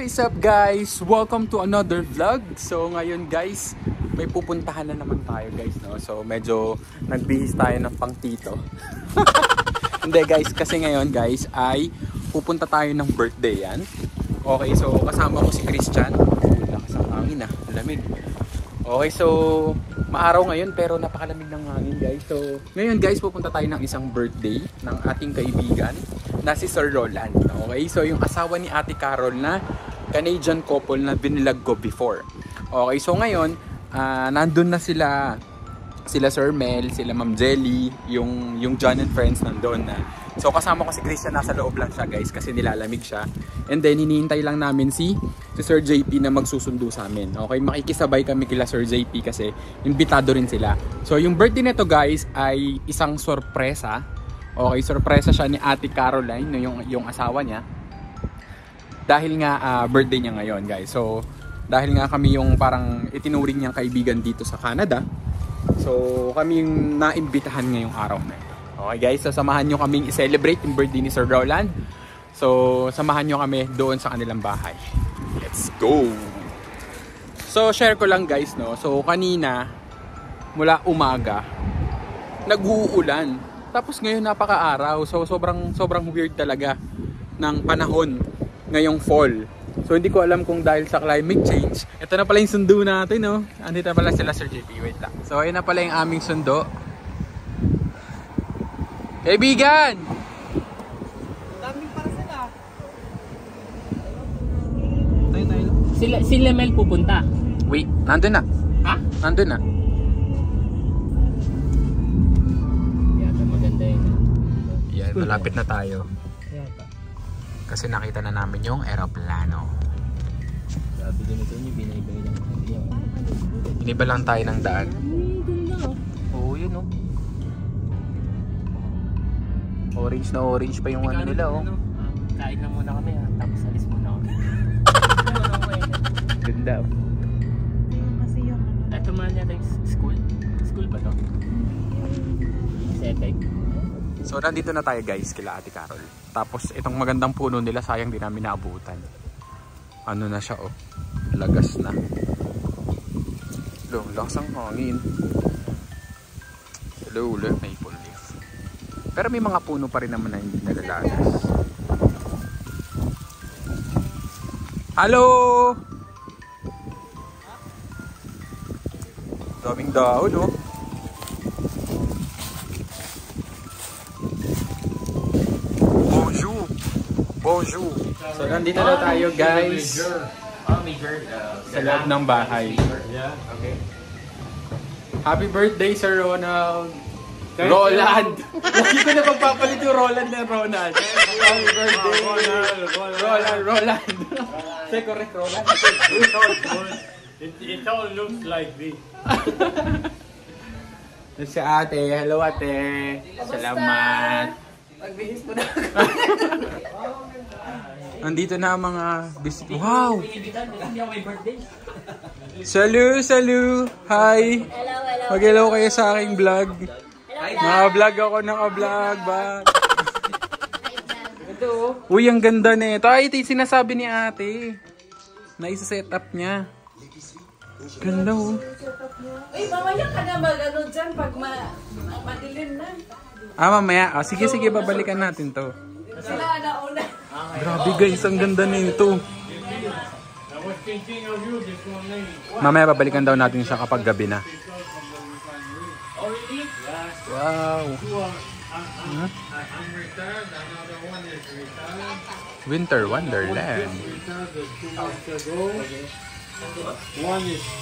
What is up guys? Welcome to another vlog. So ngayon guys, may pupuntahan na naman tayo guys, no? So medyo nagbihis tayo ng pang tito. Hindi guys, kasi ngayon guys ay pupunta tayo ng birthday yan. Okay, so kasama ko si Christian. Lakas ang hangin ah, lamig. Okay, so maaraw ngayon pero napakalamig ng hangin guys. So ngayon guys, pupunta tayo ng isang birthday ng ating kaibigan na si Sir Roland. Okay, so yung asawa ni Ate Carol na Canadian couple na binilag ko before. Okay, so ngayon nandun na sila Sir Mel, sila Ma'am Jelly, yung John and Friends nandun na. So kasama ko si Christian, nasa loob lang siya guys kasi nilalamig siya. And then hinihintay lang namin si Sir JP na magsusundo sa amin. Okay, makikisabay kami kila Sir JP kasi imbitado rin sila. So yung birthday nito guys ay isang sorpresa. Okay, sorpresa siya ni Ate Caroline, yung asawa niya. Dahil nga birthday niya ngayon guys. So dahil nga kami yung parang itinuring niyang kaibigan dito sa Canada. So kami yung naimbitahan ngayong araw na ito. Okay guys, so samahan nyo kaming i-celebrate yung birthday ni Sir Roland. So samahan nyo kami doon sa kanilang bahay. Let's go! So share ko lang guys, no. So kanina mula umaga nag-uulan. Tapos ngayon napaka-araw. So sobrang weird talaga ng panahon ngayong fall. So hindi ko alam kung dahil sa climate change. Ito na pala yung sundo natin, no. Andito na pala sila Sir JP. Wait lang. So ayun na pala yung aming sundo. Kaibigan! Daming para sila. Sila Mel pupunta. Wait, nandun na. Ha? Nandun na. Yata maganda yun. Yan, malapit na tayo. Yata. Kasi nakita na namin yung aeroplano. Sabi din ito niyo, binibigay lang ako niya. Iniba lang tayo ng daan. Ganda oh. Oo, yun oh. Orange pa yung ano nila oh. Kain lang muna kami ha, tapos alis muna kami. Ganda oh. Kasi yung Ito man yata yung school. School ba to? Sepek. So nandito na tayo guys kila Ate Carol. Tapos itong magandang puno nila sayang din namin naabutan. Ano na siya oh. Lagas na. Lakas ang hangin. Hello, maple leaf. Pero may mga puno pa rin naman na hindi nalalagas. Hello! Daming dahon oh. Bonjour! So nandito na tayo guys sa loob ng bahay. Okay. Happy birthday Sir Ronald! Roland! Lagi ko na pagpapalit yung Roland na Ronald. Happy birthday! Roland! Say correct Roland. It all looks like this. Si ate. Hello ate. Salamat. pagbihis mo na. Nandito na ang mga bisita. Wow! Salut! Hi! Mag-hello kayo sa aking vlog. Naka-vlog ako, naka-vlog ba? Uy, ang ganda nito. Ay, ito yung sinasabi ni ate. Na isa-set up niya. Ganda oh. Uy, mamaya ka na mag-ano dyan pag madilim na. Mamaya. Oh, sige, babalikan natin to. Sila na una. Grabe guys, ang ganda nito. Mamaya babalikan daw natin siya kapag gabi na. Wow. Winter Wonderland.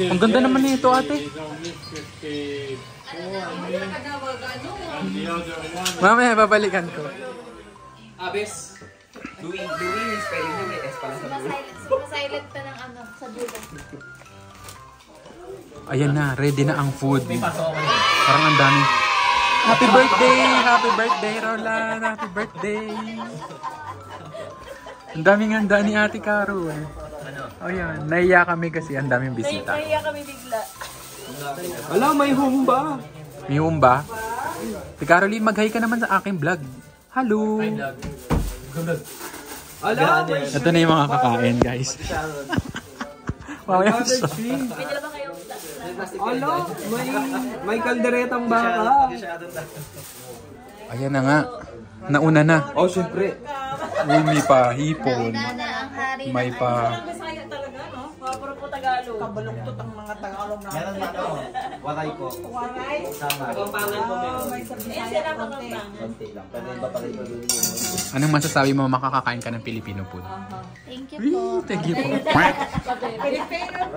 Ang ganda naman nito ate. Mamaya babalikan ko. Abes, doing is spelling nyo, may S pala sa dulo. Silent pa ng ano, sa dulo. Ayan na, ready na ang food. Parang ang dami. Happy birthday Roland, happy birthday. Ang daming handa ni Ate Caro. Oh yan, naiya kami kasi ang daming bisita. Naiya kami bigla. Wala, may humba. May humba? Ate Caroline, mag-hi ka naman sa aking vlog. Hello! Ala, Ito na yung mga kakain, guys. Mamaya. ala, may kalderetang baka. Ayan na nga. Nauna na. Oh, syempre. Uy, may pa hipon. May pa... Bisaya talaga, no? Puro po Tagalog. Kabaluktot ang mga Tagalog na. Meron ba ako? Waray ko. Waray? Sama. Pagpampangan mo, May sa Ayan Bisaya sila konti. pangapang. Konti lang. Pero iba pala ito yung Anong masasabi mo makakakain ka ng Filipino food? Thank you po. Thank you po. Pilipino.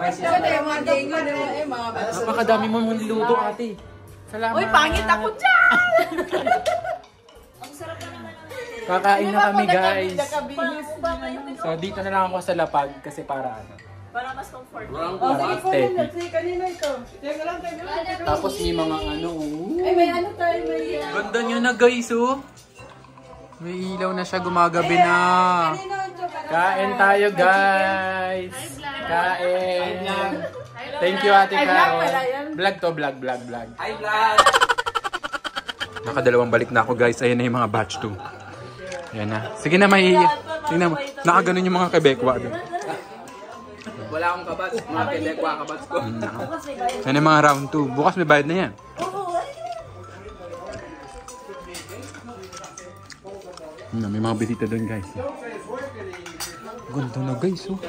Ito yung mga gengo na mga bata. Napakadami mo mong niluto, ate. Salamat. Uy, pangit ako dyan! Ang sarap na naman. Kakain na kami, guys. Nakabihis. So, dito na lang ako sa lapag kasi para ano. Para mas comfort. Oh, sige, aesthetic. kunin. Sige, kanina ito. Teka lang. Tapos may mga ano, Ay, may ano tayo, may... ganda niya na, guys, oh. May ilaw na siya, gumagabi na. Kain tayo, guys. Kain. Thank you, Ate Caro. Vlog to, vlog. Hi, vlog! Nakadalawang balik na ako, guys. Ayan na yung mga batch 2. Ayan na. Sige na, may... Tingnan mo. Nakaganon yung mga Quebecwa. Wala akong kabats. Mga Quebecwa kabats ko. Ayan yung mga round 2. Bukas may bayad na yan. May mga bisita doon, guys. Ganda na, guys, oh.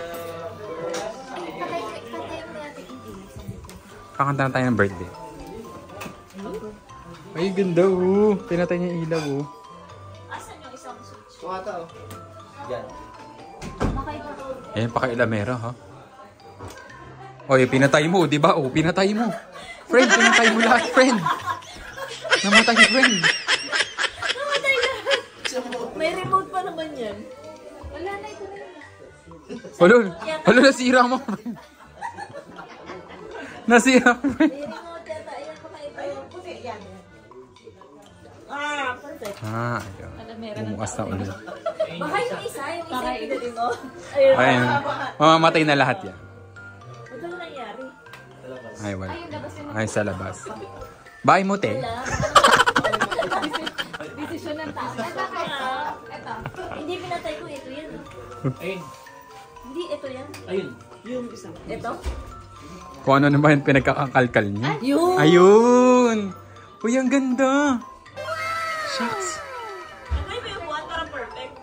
Kakanta na tayo ng birthday. Ay, ganda, oh. Pinatay niya yung ilaw, oh. Asan yung isang switch? Kuha ito. Yan. Ayan, pakailamera, ha? Oy, pinatay mo, di ba? Oh, pinatay mo. Friend, pinatay mo lahat, friend. Namatay si friend. Namatay lahat. May remote pa naman yan. Wala na ito na yun. Halo, nasira mo. Nasira mo, friend. May remote yata. Ayan, pakaiba yung puti. Yan. Ah, perfect. Ah, ayun. Bumukas na ulit. Baka yung isa pinili mo. Ayun. Ayun. Mamamatay na lahat yan. Ito na nangyari. Ay, wala. Ay, sa labas. Bye mo, te. Desisyon ng tao. Ito. Hindi pinatay ko. Ito yan. Ayun. Hindi, ito yan. Ayun. Ito. Kung ano naman pinagkakakalkal niya. Yun. Ayun! Uy, ang ganda! Shucks! Ano yung buwan para perfect?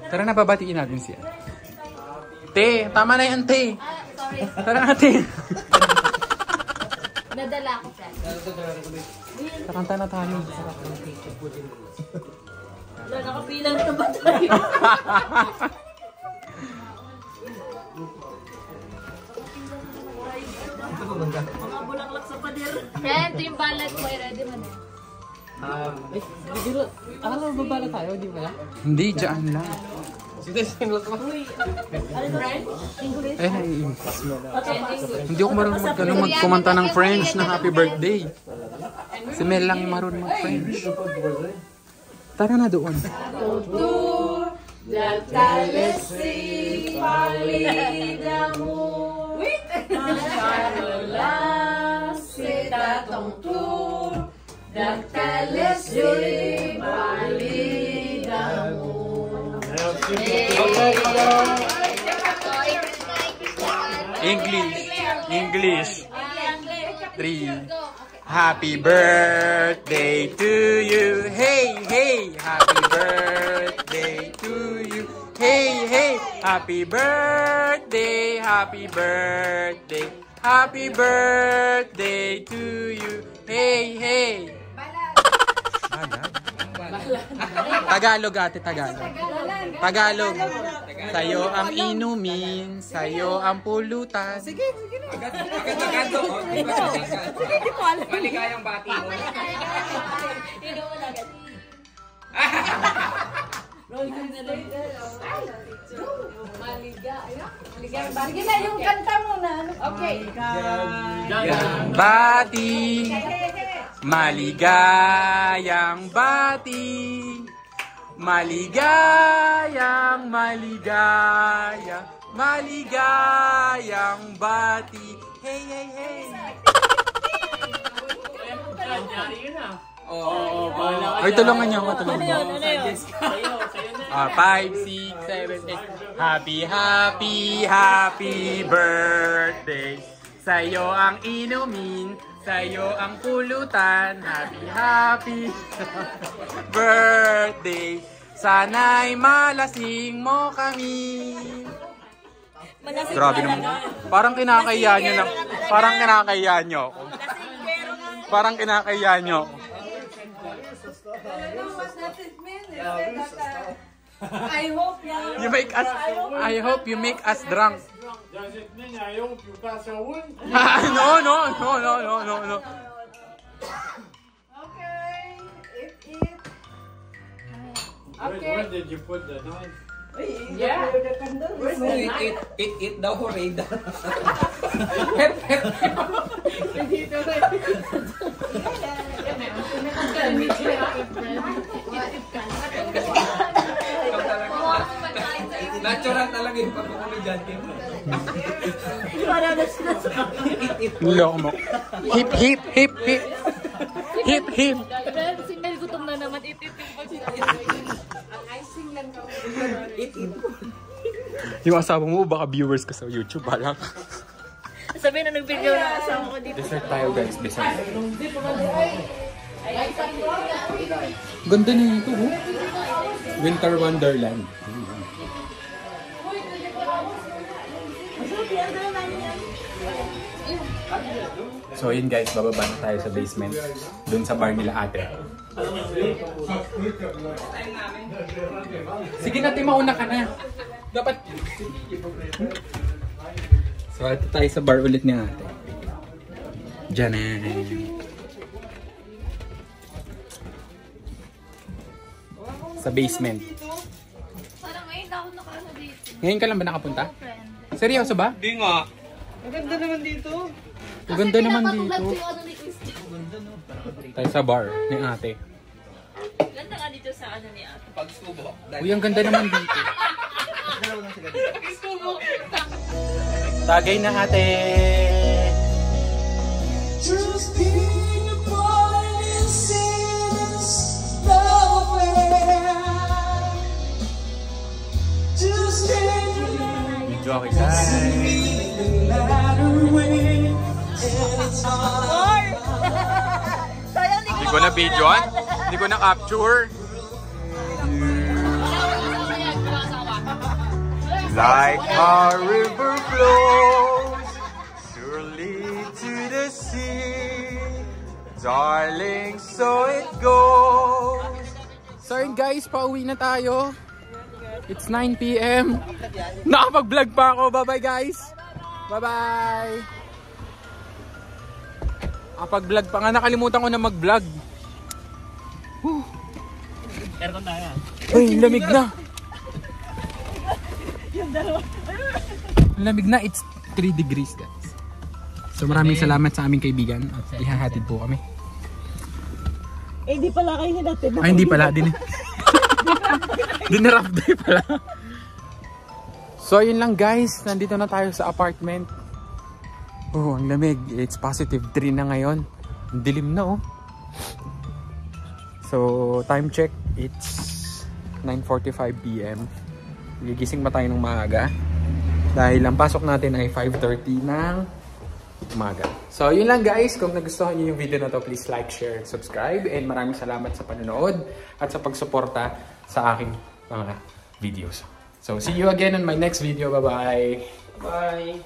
Tara na, babatiin natin siya. Te, tama na yan, te. Sorry. Tara na, te. Nadala ko, friend. Kakanta na tayo. Wala, nakapilang na ba tayo? Mga bulaklak sa pader. Friend, ito yung ballot ko. Ready mo na. Babala tayo, di ba? Hindi, dyan lang. Eh, hindi ako marunong magkumanta ng French na happy birthday. Si Mel lang yung marunong mag-French. Tara na doon. English. 3. Happy birthday to you. Hey, hey. Happy birthday to you. Hey, hey. Happy birthday. Happy birthday. Happy birthday to you. Hey, hey. Tagalog, ate, Tagalog. Tagalog. Sayo ang inumin, sayo ang pulutan. Sige na. Agad-agad to. Sige, di ko alam. Maligayang bati mo. Ino mo agad. Sige na, yung kanta muna. Okay. Bati, maligayang bati, maligayang bati. Hey, hey, hey. Ay, tulungan niyo ako, tulungan Ano niyo. yun? Ano yun? 5, 6, 7, 8. Happy, happy, happy birthday. Sa'yo ang inumin, sa'yo ang pulutan. Happy, happy birthday. Sana'y malasing mo kami. Malasing Grabe ka naman. talaga. Parang kinakaya nyo na. Parang kinakaya nyo ako. Lasinggero ka. Parang kinakaya nyo ako. I hope You make us, I hope you make us drunk. Does it mean I hope you pass away? No, no, no, no, no, no, no. Okay, Where did you put the knife? Yeah. Eat daw, Horeda. Natural talaga yung pagkukulidyante mo. Niloko mo. Hip, hip, hip, hip. Hip, hip. Si Mel gutom na naman. Ipipin pa siya. Yung asawa mo, baka viewers ka sa YouTube, balak. Sabi na nag-video na kasama ko dito. Dessert tayo guys, dessert. Ganda na ito, oh. Winter Wonderland. So yun guys, bababa na tayo sa basement. Dun sa bar nila ate. Sige na, mauna ka na. Dapat. So ito tayo sa bar ulit ni ate. Diyan na. Sa basement. Parang ngayon ako nakaano dito. Ngayon ka lang ba nakapunta? Friend. Seryoso ba? Di nga. Maganda naman dito. Pinapatulad ko yung ano ni Christian. Tayo sa bar ni ate. Ganda nga dito sa ano ni ate. Pagsubo. Uy, ang ganda naman dito. Tagay na ate. Medyo okay tayo. Hindi ko na videoan. Hindi ko na capture. Like a river flows surely to the sea, darling, so it goes. So yun guys, pauwi na tayo. It's 9 PM. Nakapag-vlog pa ako. Bye-bye guys. Bye-bye. Nakapag-vlog pa nga. Nakalimutan ko na mag-vlog. Aircon tayo. Ay, lamig na. Lamig na. It's 3 degrees guys. So maraming salamat sa aming kaibigan. At ihahatid po kami. Eh, di pala kayo hinatid. Ay, hindi pala. Dinirap day pala. So yun lang guys. Nandito na tayo sa apartment. Oh, ang lamig. It's positive 3 na ngayon. Ang dilim na oh. So time check. It's 9:45 PM. Gigising pa tayo ng maaga. Dahil ang pasok natin ay 5:30 ng umaga. So yun lang guys. Kung nagustuhan niyo yung video na to, please like, share, and subscribe. And maraming salamat sa panonood at sa pagsuporta sa aking mga videos. So see you again on my next video. Bye-bye. Bye.